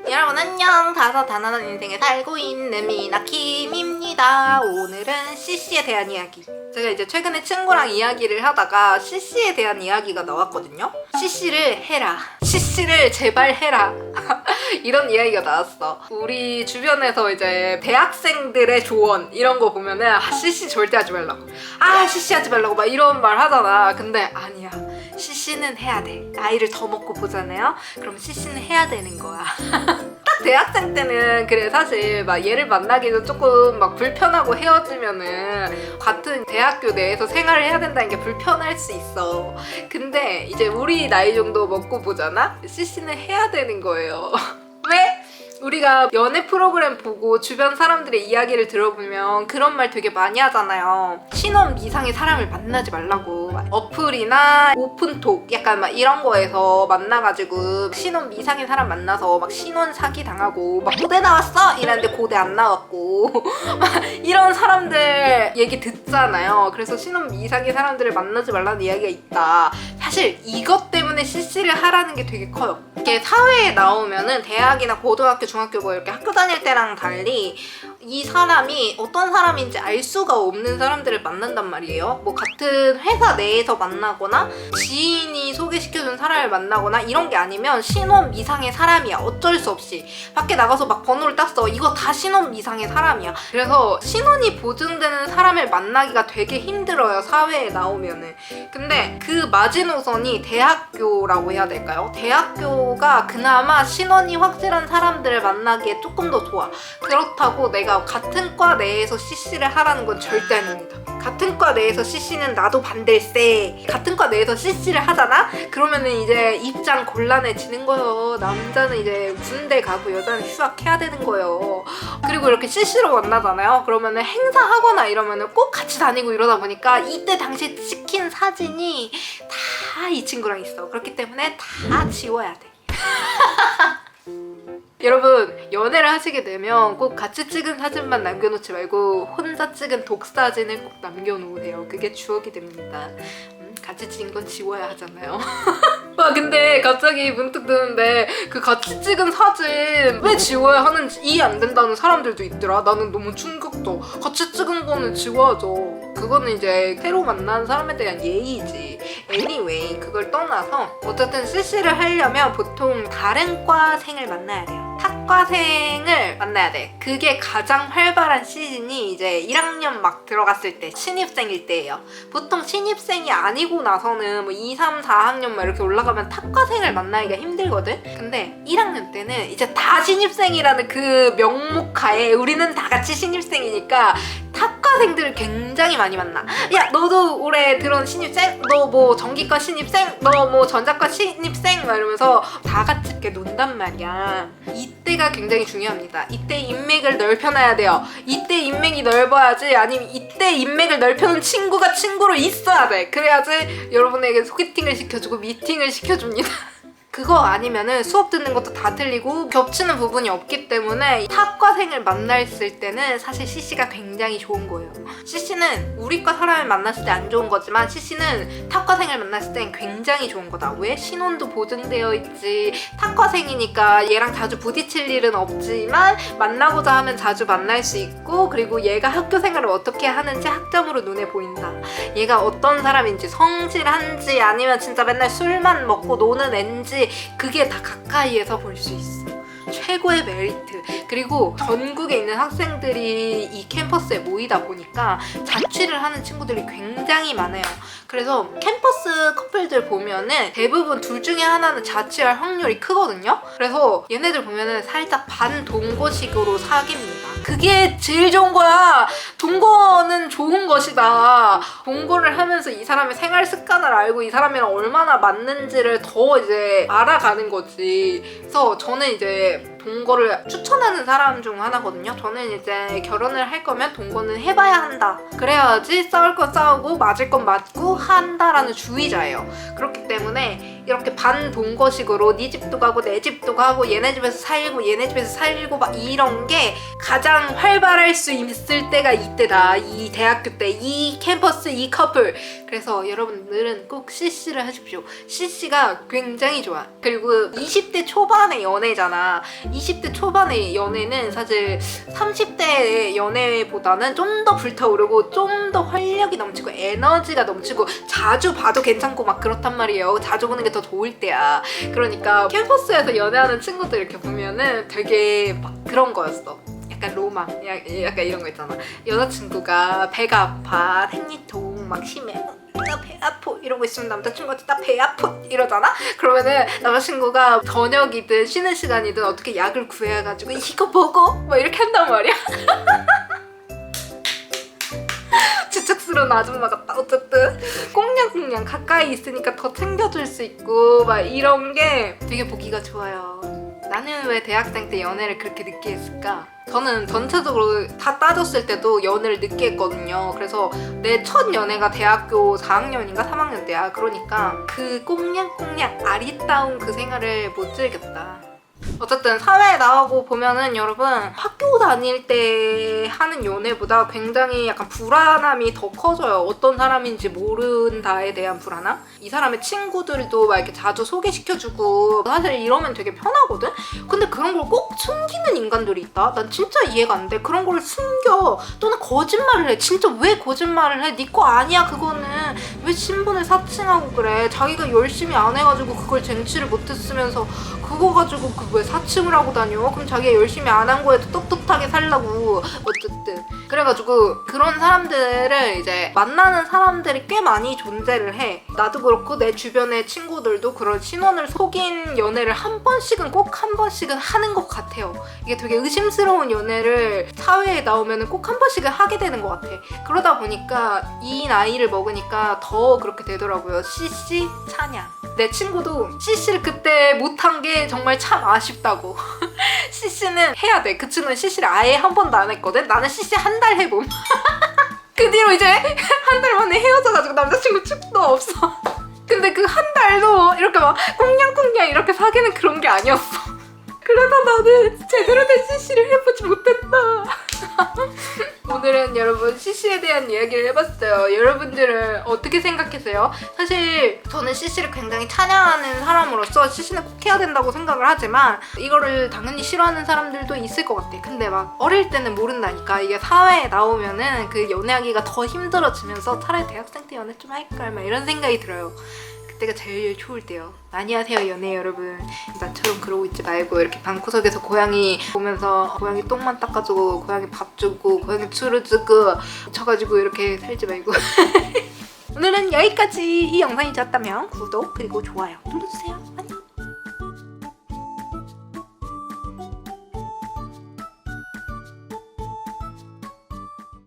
여러분 안녕. 다사다난한 인생에 살고 있는 미나킴입니다. 오늘은 CC에 대한 이야기. 제가 이제 최근에 친구랑 이야기를 하다가 CC에 대한 이야기가 나왔거든요. CC를 해라. CC를 제발 해라. 이런 이야기가 나왔어. 우리 주변에서 이제 대학생들의 조언 이런 거 보면은 CC 절대 하지 말라고. CC 하지 말라고 막 이런 말 하잖아. 근데 아니야. CC는 해야 돼. 나이를 더 먹고 보잖아요. 그럼 CC는 해야 되는 거야. 딱 대학생 때는 그래 사실 막 얘를 만나기도 조금 막 불편하고 헤어지면은 같은 대학교 내에서 생활을 해야 된다는 게 불편할 수 있어. 근데 이제 우리 나이 정도 먹고 보잖아? CC는 해야 되는 거예요. 왜? 우리가 연애 프로그램 보고 주변 사람들의 이야기를 들어보면 그런 말 되게 많이 하잖아요. 신혼 미상의 사람을 만나지 말라고. 어플이나 오픈톡 약간 막 이런 거에서 만나가지고 신혼 미상의 사람 만나서 막 신혼 사기 당하고 막 고대 나왔어? 이랬는데 고대 안 나왔고 막 이런 사람들 얘기 듣잖아요. 그래서 신혼 미상의 사람들을 만나지 말라는 이야기가 있다. 사실 이것 때문에 CC를 하라는 게 되게 커요. 이렇게 사회에 나오면은 대학이나 고등학교, 중학교 뭐 이렇게 학교 다닐 때랑 달리 이 사람이 어떤 사람인지 알 수가 없는 사람들을 만난단 말이에요. 뭐 같은 회사 내에서 만나거나 지인이 소개시켜준 사람을 만나거나 이런 게 아니면 신혼 미상의 사람이야. 어쩔 수 없이. 밖에 나가서 막 번호를 땄어. 이거 다 신혼 미상의 사람이야. 그래서 신혼이 보증되는 사람을 만나기가 되게 힘들어요. 사회에 나오면은. 근데 그 마지노선이 대학교라고 해야 될까요? 대학교가 그나마 신혼이 확실한 사람들을 만나기에 조금 더 좋아. 그렇다고 내가 같은 과 내에서 CC를 하라는 건 절대 아닙니다. 같은 과 내에서 CC는 나도 반댈세. 같은 과 내에서 CC를 하잖아? 그러면은 이제 입장 곤란해지는 거예요. 남자는 이제 군대 가고 여자는 휴학해야 되는 거예요. 그리고 이렇게 CC로 만나잖아요? 그러면은 행사하거나 이러면은 꼭 같이 다니고 이러다 보니까 이때 당시에 찍힌 사진이 다 이 친구랑 있어. 그렇기 때문에 다 지워야 돼. 여러분 연애를 하시게 되면 꼭 같이 찍은 사진만 남겨놓지 말고 혼자 찍은 독사진을 꼭 남겨놓으세요. 그게 추억이 됩니다. 같이 찍은 건 지워야 하잖아요. 근데 갑자기 문득 드는데 그 같이 찍은 사진 왜 지워야 하는지 이해 안 된다는 사람들도 있더라. 나는 너무 충격도. 같이 찍은 거는 지워야죠. 그거는 이제 새로 만난 사람에 대한 예의지. anyway 그걸 떠나서 어쨌든 CC를 하려면 보통 다른 과생을 만나야 돼요. 탁과생을 만나야 돼. 그게 가장 활발한 시즌이 이제 1학년 막 들어갔을 때 신입생일 때예요. 보통 신입생이 아니고 나서는 뭐 2, 3, 4학년 막 이렇게 올라가면 탁과생을 만나기가 힘들거든? 근데 1학년 때는 이제 다 신입생이라는 그 명목하에 우리는 다 같이 신입생이니까 탁과생들을 굉장히 많이 만나. 야 너도 올해 들어온 신입생? 너 뭐 전기과 신입생? 너 뭐 전자과 신입생? 막 이러면서 다 같이 이렇게 논단 말이야. 이때가 굉장히 중요합니다. 이때 인맥을 넓혀놔야 돼요. 이때 인맥이 넓어야지. 아니면 이때 인맥을 넓혀놓은 친구가 친구로 있어야 돼. 그래야지 여러분에게 소개팅을 시켜주고 미팅을 시켜줍니다. 그거 아니면은 수업 듣는 것도 다 틀리고 겹치는 부분이 없기 때문에 탁과생을 만났을 때는 사실 CC가 굉장히 좋은 거예요. CC는 우리과 사람을 만났을 때 안 좋은 거지만 CC는 탁과생을 만났을 땐 굉장히 좋은 거다. 왜? 신혼도 보증되어 있지. 탁과생이니까 얘랑 자주 부딪힐 일은 없지만 만나고자 하면 자주 만날 수 있고 그리고 얘가 학교 생활을 어떻게 하는지 학점으로 눈에 보인다. 얘가 어떤 사람인지 성실한지 아니면 진짜 맨날 술만 먹고 노는 앤지 그게 다 가까이에서 볼 수 있어. 최고의 메리트. 그리고 전국에 있는 학생들이 이 캠퍼스에 모이다 보니까 자취를 하는 친구들이 굉장히 많아요. 그래서 캠퍼스 커플들 보면은 대부분 둘 중에 하나는 자취할 확률이 크거든요. 그래서 얘네들 보면은 살짝 반동거식으로 사깁니다. 그게 제일 좋은 거야. 동거는 좋은 것이다. 동거를 하면서 이 사람의 생활 습관을 알고 이 사람이랑 얼마나 맞는지를 더 이제 알아가는 거지. 그래서 저는 이제 동거를 추천하는 사람 중 하나거든요. 저는 이제 결혼을 할 거면 동거는 해봐야 한다. 그래야지 싸울 건 싸우고 맞을 건 맞고 한다라는 주의자예요. 그렇기 때문에 이렇게 반동거식으로 네 집도 가고 내 집도 가고 얘네 집에서 살고 얘네 집에서 살고 막 이런 게 가장 활발할 수 있을 때가 이때다. 이 대학교 때 이 캠퍼스 이 커플. 그래서 여러분들은 꼭 CC를 하십시오. CC가 굉장히 좋아. 그리고 20대 초반의 연애잖아. 20대 초반의 연애는 사실 30대의 연애보다는 좀 더 불타오르고 좀 더 활력이 넘치고 에너지가 넘치고 자주 봐도 괜찮고 막 그렇단 말이에요. 자주 보는 게 더 좋을 때야. 그러니까 캠퍼스에서 연애하는 친구들 이렇게 보면은 되게 막 그런 거였어. 약간 로망, 약간 이런 거 있잖아. 여자친구가 배가 아파, 생리통 막 심해, 나 배 아파 이러고 있으면 남자친구한테 나 배 아파 이러잖아? 그러면은 남자친구가 저녁이든 쉬는 시간이든 어떻게 약을 구해가지고 이거 먹어? 막 이렇게 한단 말이야. 주책스러운 아줌마 같다. 어쨌든 꽁냥꽁냥 가까이 있으니까 더 챙겨줄 수 있고 막 이런 게 되게 보기가 좋아요. 나는 왜 대학생 때 연애를 그렇게 늦게 했을까? 저는 전체적으로 다 따졌을 때도 연애를 늦게 했거든요. 그래서 내 첫 연애가 대학교 4학년인가 3학년 때야. 그러니까 그 꽁냥꽁냥 아리따운 그 생활을 못 즐겼다. 어쨌든 사회에 나가고 보면은 여러분 학교 다닐 때 하는 연애보다 굉장히 약간 불안함이 더 커져요. 어떤 사람인지 모른다에 대한 불안함? 이 사람의 친구들도 막 이렇게 자주 소개시켜주고 사실 이러면 되게 편하거든? 근데 그런 걸 꼭 숨기는 인간들이 있다? 난 진짜 이해가 안 돼. 그런 걸 숨겨. 또는 거짓말을 해. 진짜 왜 거짓말을 해? 네 거 아니야 그거는. 왜 신분을 사칭하고 그래? 자기가 열심히 안 해가지고 그걸 쟁취를 못했으면서 그거 가지고 그 왜 사칭을 하고 다녀? 그럼 자기가 열심히 안 한 거에도 떳떳하게 살라고. 어쨌든 그래가지고 그런 사람들을 이제 만나는 사람들이 꽤 많이 존재를 해. 나도 그렇고 내 주변의 친구들도 그런 신원을 속인 연애를 한 번씩은 꼭 한 번씩은 하는 것 같아요. 이게 되게 의심스러운 연애를 사회에 나오면 꼭 한 번씩은 하게 되는 것 같아. 그러다 보니까 이 나이를 먹으니까 더 그렇게 되더라고요. CC 찬양. 내 친구도 CC를 그때 못한 게 정말 참 아쉽다고. CC는 해야 돼. 그 친구는 CC를 아예 한 번도 안 했거든. 나는 CC 한 달 해봄. 그 뒤로 이제 한 달 만에 헤어져가지고 남자친구 축도 없어. 근데 그 한 달도 이렇게 막 꽁냥꽁냥 이렇게 사귀는 그런 게 아니었어. 그래서 나는 제대로 된 CC를 해보지 못했다. 오늘은 여러분 CC에 대한 이야기를 해봤어요. 여러분들은 어떻게 생각하세요? 사실 저는 CC를 굉장히 찬양하는 사람으로서 CC는 꼭 해야 된다고 생각을 하지만 이거를 당연히 싫어하는 사람들도 있을 것 같아. 근데 막 어릴 때는 모른다니까. 이게 사회에 나오면은 그 연애하기가 더 힘들어지면서 차라리 대학생 때 연애 좀 할걸 막 이런 생각이 들어요. 그때가 제일 좋을 때요. 많이 하세요 연애 여러분. 나처럼 그러고 있지 말고 이렇게 방구석에서 고양이 보면서 고양이 똥만 닦아주고 고양이 밥 주고 고양이 추루 주고 쳐가지고 이렇게 살지 말고. 오늘은 여기까지. 이 영상이 좋았다면 구독 그리고 좋아요 눌러주세요.